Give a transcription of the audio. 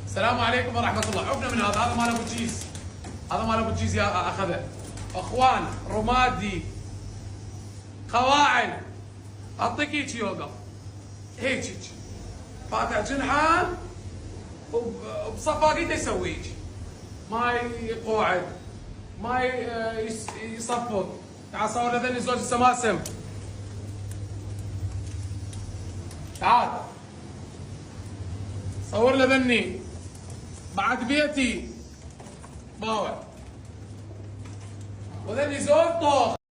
السلام عليكم ورحمة الله. عقنا من هذا مال ابو جيز. هذا مال ابو جيز يا اخذه. اخوان رمادي قواعد اعطيك هيك يوقف هيك فاتح جنحه وبصفاقيته يسوي هيك ما يقعد ما يصفق. تعال صور لذني زوج السماسم. تعال صور لذني بعد بيتي باوع وذني زوج طوخ.